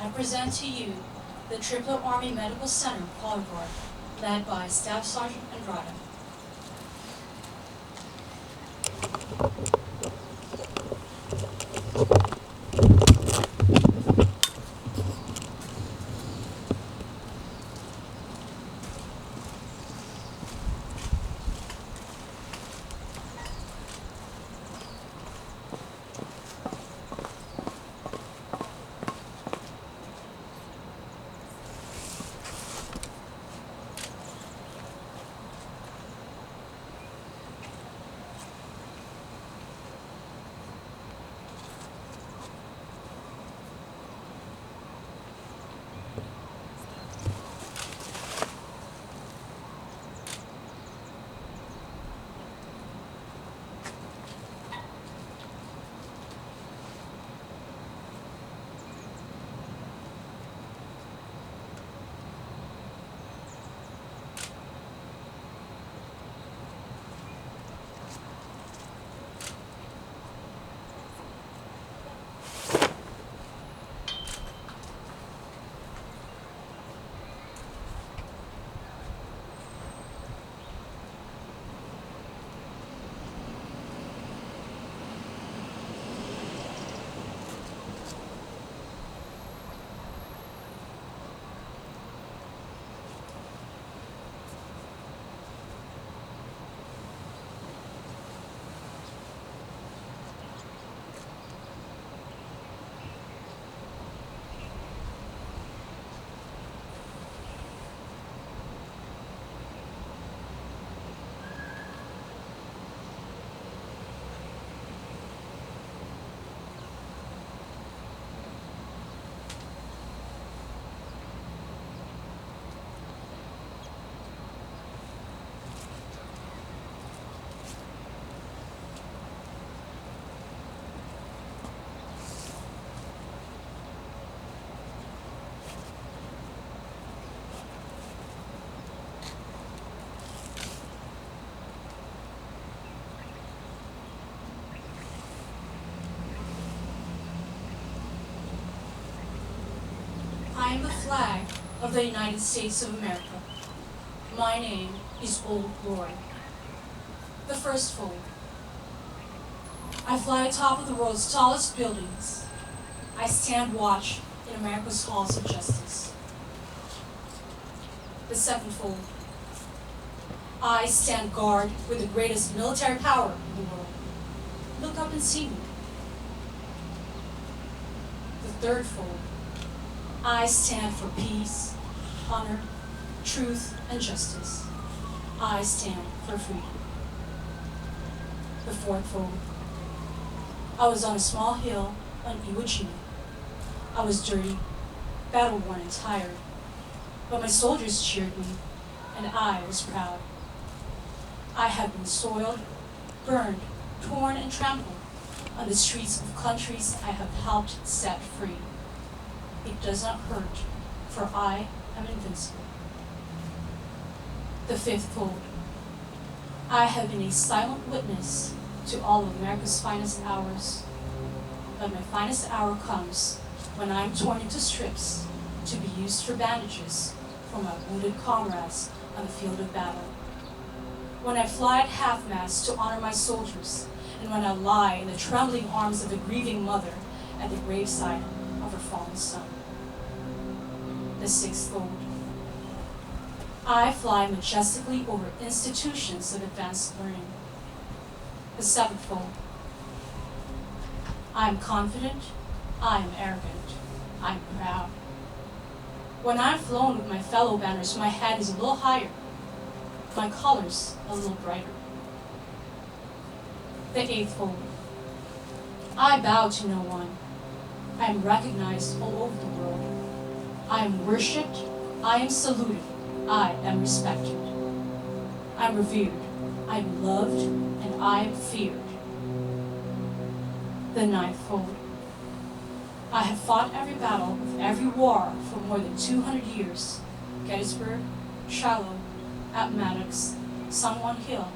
I present to you the Triplet Army Medical Center Color Guard, led by Staff Sergeant Andrade. I am the flag of the United States of America. My name is Old Glory. The first fold. I fly atop of the world's tallest buildings. I stand watch in America's halls of justice. The second fold. I stand guard with the greatest military power in the world. Look up and see me. The third fold. I stand for peace, honor, truth, and justice. I stand for freedom. The fourth fold. I was on a small hill on Iwo Jima. I was dirty, battle-worn, and tired, but my soldiers cheered me, and I was proud. I have been soiled, burned, torn, and trampled on the streets of countries I have helped set free. It does not hurt, for I am invincible. The fifth fold. I have been a silent witness to all of America's finest hours, but my finest hour comes when I am torn into strips to be used for bandages for my wounded comrades on the field of battle. When I fly at half-mast to honor my soldiers, and when I lie in the trembling arms of a grieving mother at the graveside of her fallen son. The sixth fold. I fly majestically over institutions of advanced learning. The seventh fold. I am confident, I am arrogant, I am proud. When I'm flown with my fellow banners, my head is a little higher, my colors a little brighter. The eighth fold. I bow to no one. I am recognized all over the world. I am worshipped, I am saluted, I am respected. I am revered, I am loved, and I am feared. The ninth fold. I have fought every battle of every war for more than 200 years. Gettysburg, Shiloh, Appomattox, San Juan Hill,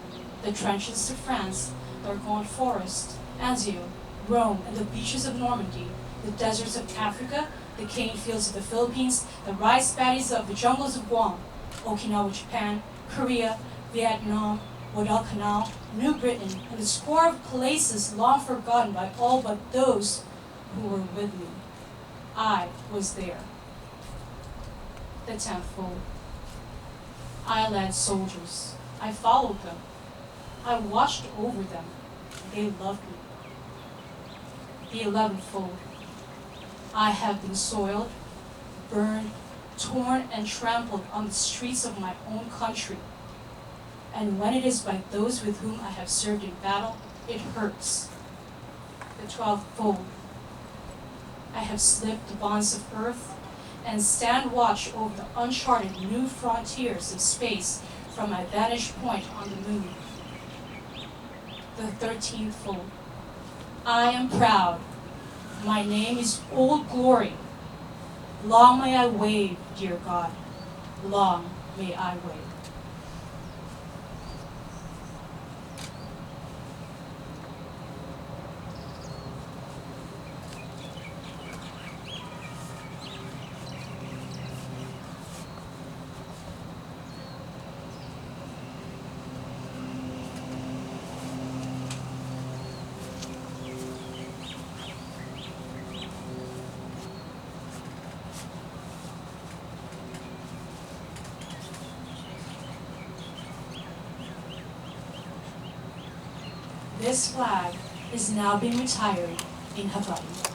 the trenches of France, the Argonne Forest, Anzio, Rome, and the beaches of Normandy, the deserts of Africa, the cane fields of the Philippines, the rice paddies of the jungles of Guam, Okinawa, Japan, Korea, Vietnam, Guadalcanal, New Britain, and a score of places long forgotten by all but those who were with me. I was there. The 10th. I led soldiers. I followed them. I watched over them. They loved me. The 11th. I have been soiled, burned, torn, and trampled on the streets of my own country. And when it is by those with whom I have served in battle, it hurts. The 12th. I have slipped the bonds of earth and stand watch over the uncharted new frontiers of space from my vantage point on the moon. The 13th. I am proud. My name is Old Glory. Long may I wave, dear God. Long may I wave. This flag is now being retired in Hawaii.